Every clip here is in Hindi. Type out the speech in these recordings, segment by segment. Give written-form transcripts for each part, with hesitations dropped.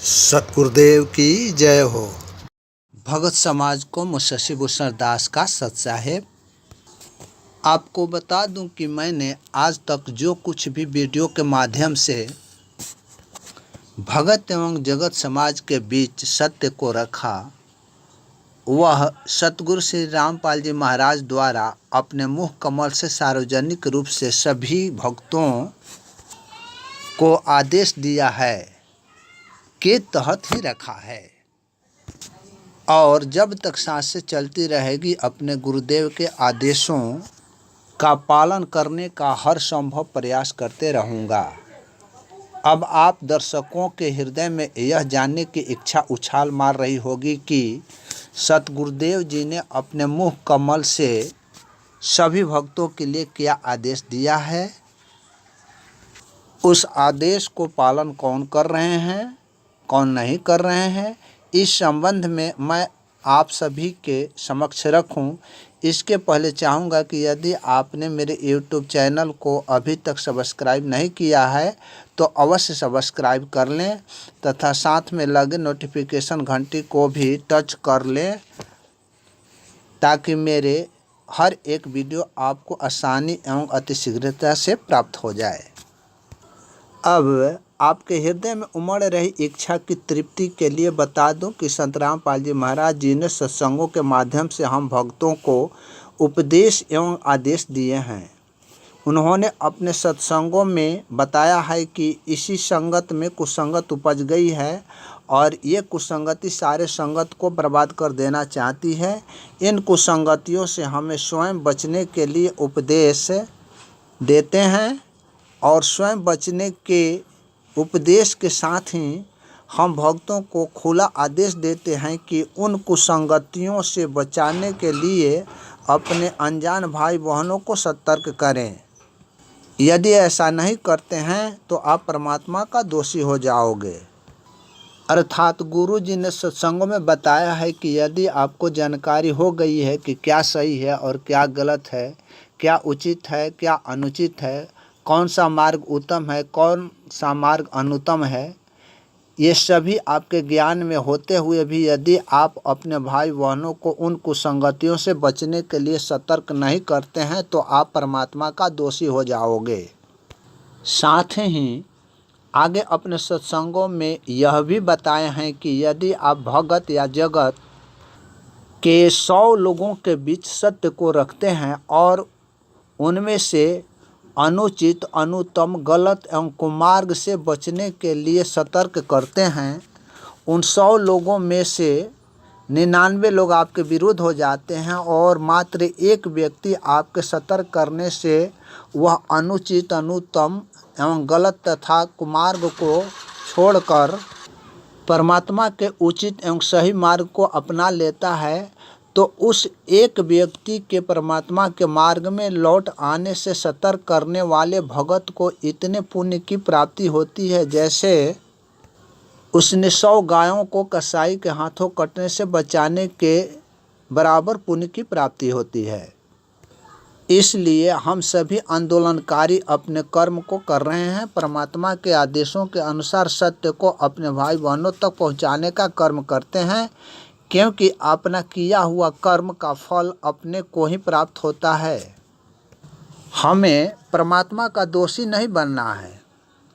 सतगुरुदेव की जय हो। भगत समाज को मुंशी भूषण दास का सच्चा है। आपको बता दूं कि मैंने आज तक जो कुछ भी वीडियो के माध्यम से भगत एवं जगत समाज के बीच सत्य को रखा, वह सतगुरु श्री रामपाल जी महाराज द्वारा अपने मुख कमल से सार्वजनिक रूप से सभी भक्तों को आदेश दिया है के तहत ही रखा है और जब तक सांसें चलती रहेगी अपने गुरुदेव के आदेशों का पालन करने का हर संभव प्रयास करते रहूँगा। अब आप दर्शकों के हृदय में यह जानने की इच्छा उछाल मार रही होगी कि सतगुरुदेव जी ने अपने मुख कमल से सभी भक्तों के लिए क्या आदेश दिया है, उस आदेश को पालन कौन कर रहे हैं, कौन नहीं कर रहे हैं। इस संबंध में मैं आप सभी के समक्ष रखूं। इसके पहले चाहूँगा कि यदि आपने मेरे YouTube चैनल को अभी तक सब्सक्राइब नहीं किया है तो अवश्य सब्सक्राइब कर लें तथा साथ में लगे नोटिफिकेशन घंटी को भी टच कर लें ताकि मेरे हर एक वीडियो आपको आसानी एवं अतिशीघ्रता से प्राप्त हो जाए। अब आपके हृदय में उमड़ रही इच्छा की तृप्ति के लिए बता दूं कि संत रामपाल जी महाराज जी ने सत्संगों के माध्यम से हम भक्तों को उपदेश एवं आदेश दिए हैं। उन्होंने अपने सत्संगों में बताया है कि इसी संगत में कुसंगत उपज गई है और ये कुसंगति सारे संगत को बर्बाद कर देना चाहती है। इन कुसंगतियों से हमें स्वयं बचने के लिए उपदेश देते हैं और स्वयं बचने के उपदेश के साथ ही हम भक्तों को खुला आदेश देते हैं कि उन कुसंगतियों से बचाने के लिए अपने अनजान भाई बहनों को सतर्क करें। यदि ऐसा नहीं करते हैं तो आप परमात्मा का दोषी हो जाओगे। अर्थात गुरु जी ने सत्संगों में बताया है कि यदि आपको जानकारी हो गई है कि क्या सही है और क्या गलत है, क्या उचित है, क्या अनुचित है, कौन सा मार्ग उत्तम है, कौन सा मार्ग अनुत्तम है, ये सभी आपके ज्ञान में होते हुए भी यदि आप अपने भाई बहनों को उन कुसंगतियों से बचने के लिए सतर्क नहीं करते हैं तो आप परमात्मा का दोषी हो जाओगे। साथ ही आगे अपने सत्संगों में यह भी बताए हैं कि यदि आप भगत या जगत के 100 लोगों के बीच सत्य को रखते हैं और उनमें से अनुचित, अनुत्तम, गलत एवं कुमार्ग से बचने के लिए सतर्क करते हैं, उन 100 लोगों में से 99 लोग आपके विरुद्ध हो जाते हैं और मात्र एक व्यक्ति आपके सतर्क करने से वह अनुचित, अनुत्तम एवं गलत तथा कुमार्ग को छोड़कर परमात्मा के उचित एवं सही मार्ग को अपना लेता है तो उस एक व्यक्ति के परमात्मा के मार्ग में लौट आने से सतर्क करने वाले भगत को इतने पुण्य की प्राप्ति होती है जैसे उसने 100 गायों को कसाई के हाथों कटने से बचाने के बराबर पुण्य की प्राप्ति होती है। इसलिए हम सभी आंदोलनकारी अपने कर्म को कर रहे हैं, परमात्मा के आदेशों के अनुसार सत्य को अपने भाई बहनों तक पहुंचाने का कर्म करते हैं, क्योंकि अपना किया हुआ कर्म का फल अपने को ही प्राप्त होता है। हमें परमात्मा का दोषी नहीं बनना है।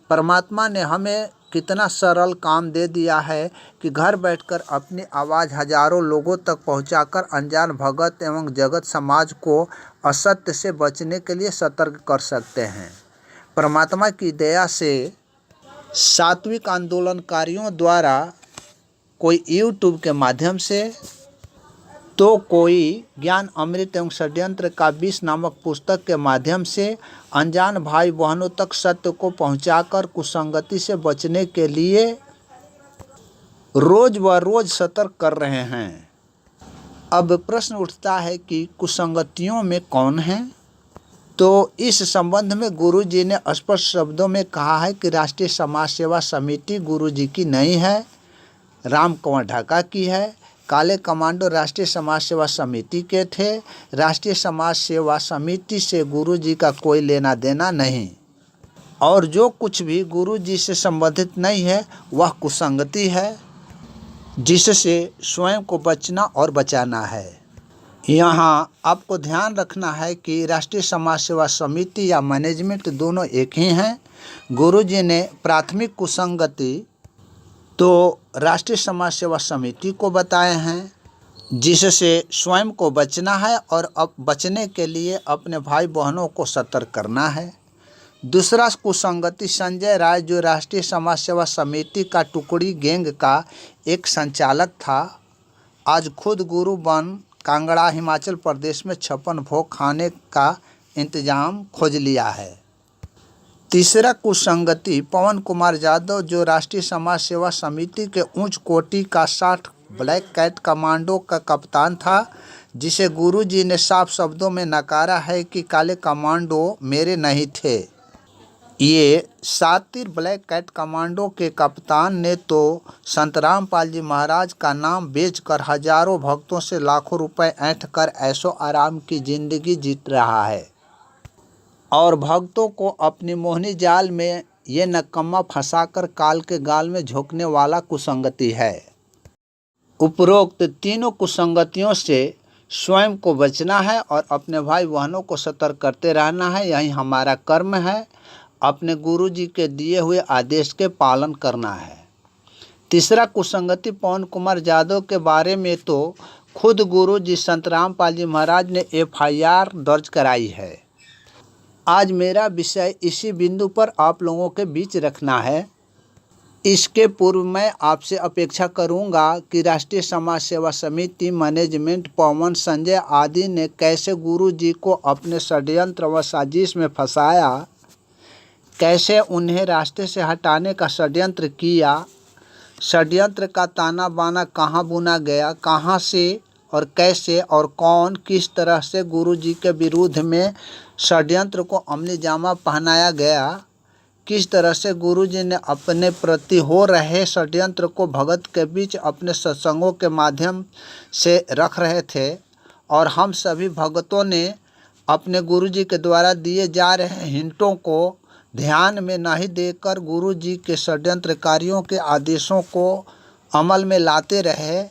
परमात्मा ने हमें कितना सरल काम दे दिया है कि घर बैठकर अपनी आवाज़ हजारों लोगों तक पहुंचाकर अनजान भगत एवं जगत समाज को असत्य से बचने के लिए सतर्क कर सकते हैं। परमात्मा की दया से सात्विक आंदोलनकारियों द्वारा कोई YouTube के माध्यम से तो कोई ज्ञान अमृत एवं षड्यंत्र का विष नामक पुस्तक के माध्यम से अनजान भाई बहनों तक सत्य को पहुंचाकर कुसंगति से बचने के लिए रोज व रोज सतर्क कर रहे हैं। अब प्रश्न उठता है कि कुसंगतियों में कौन है? तो इस संबंध में गुरु जी ने स्पष्ट शब्दों में कहा है कि राष्ट्रीय समाज सेवा समिति गुरु जी की नहीं है, राम कंवर ढाका की है। काले कमांडो राष्ट्रीय समाज सेवा समिति के थे। राष्ट्रीय समाज सेवा समिति से गुरु जी का कोई लेना देना नहीं। और जो कुछ भी गुरु जी से संबंधित नहीं है वह कुसंगति है, जिससे स्वयं को बचना और बचाना है। यहाँ आपको ध्यान रखना है कि राष्ट्रीय समाज सेवा समिति या मैनेजमेंट दोनों एक ही हैं। गुरु जी ने प्राथमिक कुसंगति तो राष्ट्रीय समाज सेवा समिति को बताए हैं, जिससे स्वयं को बचना है और अब बचने के लिए अपने भाई बहनों को सतर्क करना है। दूसरा कुसंगति संजय राय, जो राष्ट्रीय समाज सेवा समिति का टुकड़ी गैंग का एक संचालक था, आज खुद गुरु बन कांगड़ा हिमाचल प्रदेश में 56 भोग खाने का इंतजाम खोज लिया है। तीसरा कुसंगति पवन कुमार यादव, जो राष्ट्रीय समाज सेवा समिति के उच्च कोटि का 60 ब्लैक कैट कमांडो का कप्तान था, जिसे गुरुजी ने साफ शब्दों में नकारा है कि काले कमांडो मेरे नहीं थे। ये सातिर ब्लैक कैट कमांडो के कप्तान ने तो संत रामपाल जी महाराज का नाम बेचकर हजारों भक्तों से लाखों रुपए ऐंठ कर ऐशो आराम की जिंदगी जीत रहा है और भक्तों को अपनी मोहनी जाल में ये नकम्मा फंसाकर काल के गाल में झोंकने वाला कुसंगति है। उपरोक्त तीनों कुसंगतियों से स्वयं को बचना है और अपने भाई बहनों को सतर्क करते रहना है। यही हमारा कर्म है। अपने गुरु जी के दिए हुए आदेश के पालन करना है। तीसरा कुसंगति पवन कुमार यादव के बारे में तो खुद गुरु जी संत रामपाल जी महाराज ने FIR दर्ज कराई है। आज मेरा विषय इसी बिंदु पर आप लोगों के बीच रखना है। इसके पूर्व मैं आपसे अपेक्षा करूंगा कि राष्ट्रीय समाज सेवा समिति, मैनेजमेंट, पवन, संजय आदि ने कैसे गुरु जी को अपने षड्यंत्र व साजिश में फंसाया, कैसे उन्हें रास्ते से हटाने का षड्यंत्र किया, षड्यंत्र का ताना बाना कहाँ बुना गया, कहाँ से और कैसे और कौन किस तरह से गुरु जी के विरुद्ध में षड्यंत्र को अमली जामा पहनाया गया, किस तरह से गुरु जी ने अपने प्रति हो रहे षड्यंत्र को भगत के बीच अपने सत्संगों के माध्यम से रख रहे थे और हम सभी भगतों ने अपने गुरु जी के द्वारा दिए जा रहे हिंटों को ध्यान में नहीं देकर गुरु जी के षड्यंत्रकारियों के आदेशों को अमल में लाते रहे।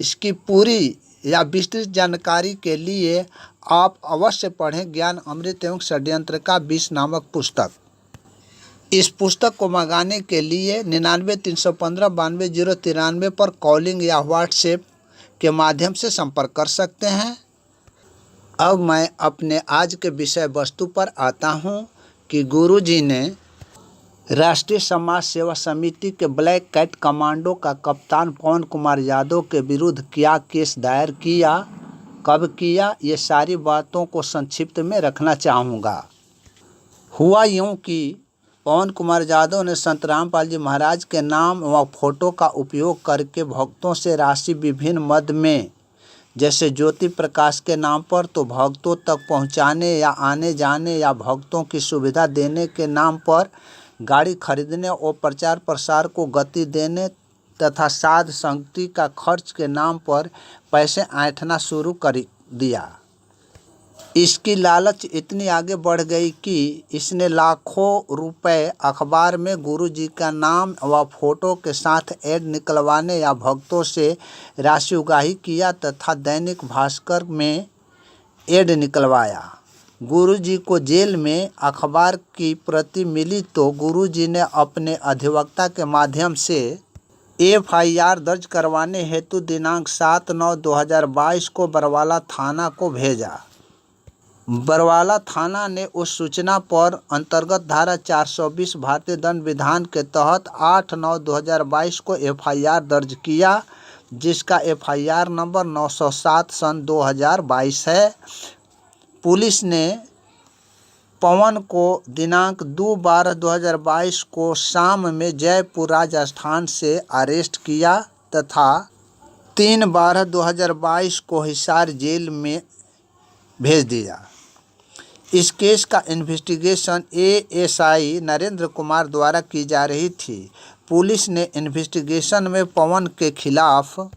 इसकी पूरी या विस्तृत जानकारी के लिए आप अवश्य पढ़ें ज्ञान अमृत एवं षड्यंत्र का विष नामक पुस्तक। इस पुस्तक को मंगाने के लिए 99-315-92-093 पर कॉलिंग या व्हाट्सएप के माध्यम से संपर्क कर सकते हैं। अब मैं अपने आज के विषय वस्तु पर आता हूं कि गुरु जी ने राष्ट्रीय समाज सेवा समिति के ब्लैक कैट कमांडो का कप्तान पवन कुमार यादव के विरुद्ध क्या केस दायर किया, कब किया, ये सारी बातों को संक्षिप्त में रखना चाहूँगा। हुआ यूँ कि पवन कुमार यादव ने संत रामपाल जी महाराज के नाम व फोटो का उपयोग करके भक्तों से राशि विभिन्न मद में, जैसे ज्योति प्रकाश के नाम पर, तो भक्तों तक पहुंचाने या आने जाने या भक्तों की सुविधा देने के नाम पर गाड़ी खरीदने और प्रचार प्रसार को गति देने तथा साध संगति का खर्च के नाम पर पैसे ऐंठना शुरू कर दिया। इसकी लालच इतनी आगे बढ़ गई कि इसने लाखों रुपए अखबार में गुरु जी का नाम व फोटो के साथ ऐड निकलवाने या भक्तों से राशि उगाही किया तथा दैनिक भास्कर में ऐड निकलवाया। गुरु जी को जेल में अखबार की प्रति मिली तो गुरु जी ने अपने अधिवक्ता के माध्यम से FIR दर्ज करवाने हेतु दिनांक 7/9/2022 को बरवाला थाना को भेजा। बरवाला थाना ने उस सूचना पर अंतर्गत धारा 420 भारतीय दंड विधान के तहत 8/9/2022 को FIR दर्ज किया, जिसका FIR नंबर 907/2022 है। पुलिस ने पवन को दिनांक 2/12/2022 को शाम में जयपुर राजस्थान से अरेस्ट किया तथा 3/12/2022 को हिसार जेल में भेज दिया। इस केस का इन्वेस्टिगेशन ASI नरेंद्र कुमार द्वारा की जा रही थी। पुलिस ने इन्वेस्टिगेशन में पवन के खिलाफ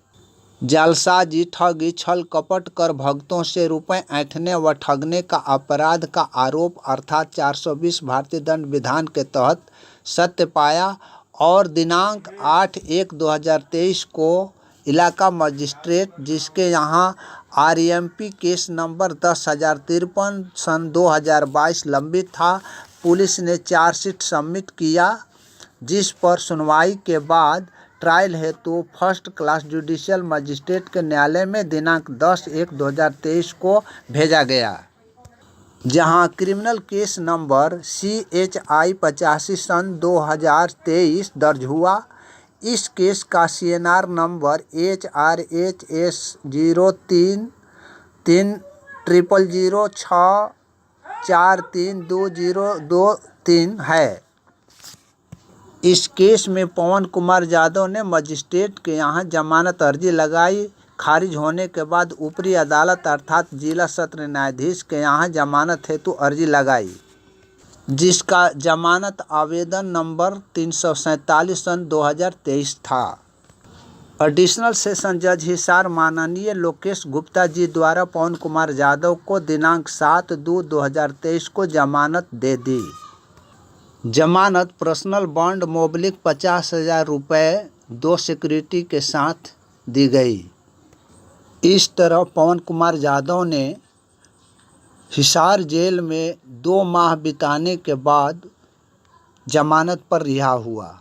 जालसाजी, ठगी, छल कपट कर भक्तों से रुपए ऐंठने व ठगने का अपराध का आरोप अर्थात 420 भारतीय दंड विधान के तहत सत्य पाया और दिनांक 8/1/2023 को इलाका मजिस्ट्रेट, जिसके यहाँ RMP केस नंबर 10,053 सन 2022 लंबित था, पुलिस ने चार्जशीट सबमिट किया, जिस पर सुनवाई के बाद ट्रायल हेतु फर्स्ट क्लास जुडिशियल मजिस्ट्रेट के न्यायालय में दिनांक 10/1/2023 को भेजा गया, जहां क्रिमिनल केस नंबर CHI 85 सन 2023 दर्ज हुआ। इस केस का CNR नंबर HRHS 033006432023 है। इस केस में पवन कुमार यादव ने मजिस्ट्रेट के यहाँ जमानत अर्जी लगाई। खारिज होने के बाद ऊपरी अदालत अर्थात जिला सत्र न्यायाधीश के यहाँ जमानत हेतु अर्जी लगाई, जिसका जमानत आवेदन नंबर 347 सन 2023 था। एडिशनल सेशन जज हिसार माननीय लोकेश गुप्ता जी द्वारा पवन कुमार यादव को दिनांक 7/2/2023 को जमानत दे दी। जमानत पर्सनल बॉन्ड मोबलिक 50,000 रुपये 2 सिक्योरिटी के साथ दी गई। इस तरह पवन कुमार यादव ने हिसार जेल में 2 माह बिताने के बाद जमानत पर रिहा हुआ।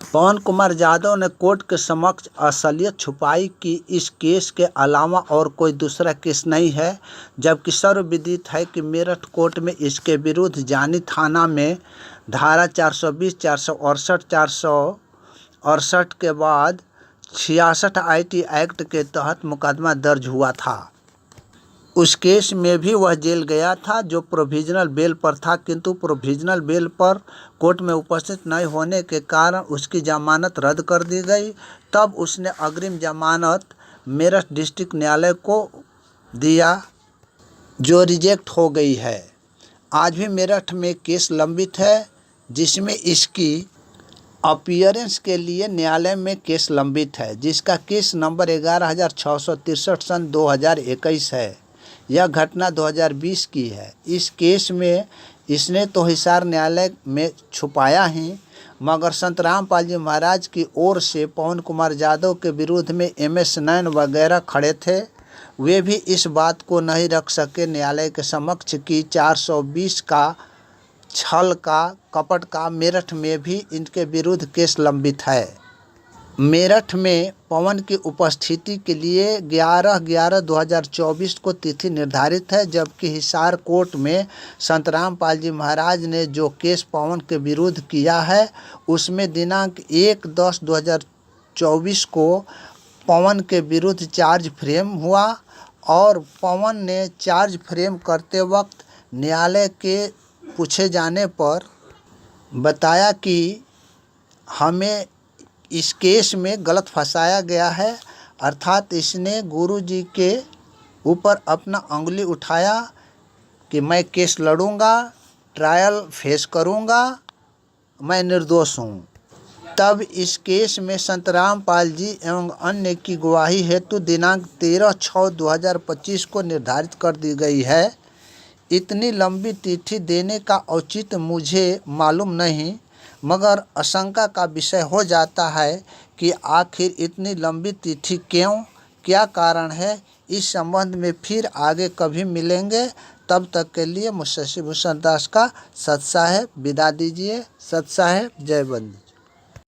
पवन कुमार यादव ने कोर्ट के समक्ष असलियत छुपाई कि इस केस के अलावा और कोई दूसरा केस नहीं है, जबकि सर्वविदित है कि मेरठ कोर्ट में इसके विरुद्ध जानी थाना में धारा 420, 468, 468 के बाद 66 IT एक्ट के तहत मुकदमा दर्ज हुआ था। उस केस में भी वह जेल गया था, जो प्रोविजनल बेल पर था, किंतु प्रोविजनल बेल पर कोर्ट में उपस्थित नहीं होने के कारण उसकी जमानत रद्द कर दी गई। तब उसने अग्रिम जमानत मेरठ डिस्ट्रिक्ट न्यायालय को दिया, जो रिजेक्ट हो गई है। आज भी मेरठ में केस लंबित है, जिसमें इसकी अपीयरेंस के लिए न्यायालय में केस लंबित है, जिसका केस नंबर 11,663 सन 2021 है। यह घटना 2020 की है। इस केस में इसने तो हिसार न्यायालय में छुपाया ही, मगर संत रामपाल जी महाराज की ओर से पवन कुमार यादव के विरुद्ध में MS नैन वगैरह खड़े थे। वे भी इस बात को नहीं रख सके न्यायालय के समक्ष कि 420 का, छल का, कपट का मेरठ में भी इनके विरुद्ध केस लंबित है। मेरठ में पवन की उपस्थिति के लिए 11/11/2024 को तिथि निर्धारित है, जबकि हिसार कोर्ट में संत रामपाल जी महाराज ने जो केस पवन के विरुद्ध किया है, उसमें दिनांक 1/10/2024 को पवन के विरुद्ध चार्ज फ्रेम हुआ और पवन ने चार्ज फ्रेम करते वक्त न्यायालय के पूछे जाने पर बताया कि हमें इस केस में गलत फंसाया गया है, अर्थात इसने गुरुजी के ऊपर अपना उंगली उठाया कि मैं केस लड़ूंगा, ट्रायल फेस करूंगा, मैं निर्दोष हूं। तब इस केस में संत रामपाल जी एवं अन्य की गवाही हेतु दिनांक 13/6/2025 को निर्धारित कर दी गई है। इतनी लंबी तिथि देने का औचित्य मुझे मालूम नहीं, मगर आशंका का विषय हो जाता है कि आखिर इतनी लंबी तिथि क्यों, क्या कारण है। इस संबंध में फिर आगे कभी मिलेंगे। तब तक के लिए मुझसे शशिभूषण दास का सत साहेब विदा दीजिए। सत साहेब, जय बंदी।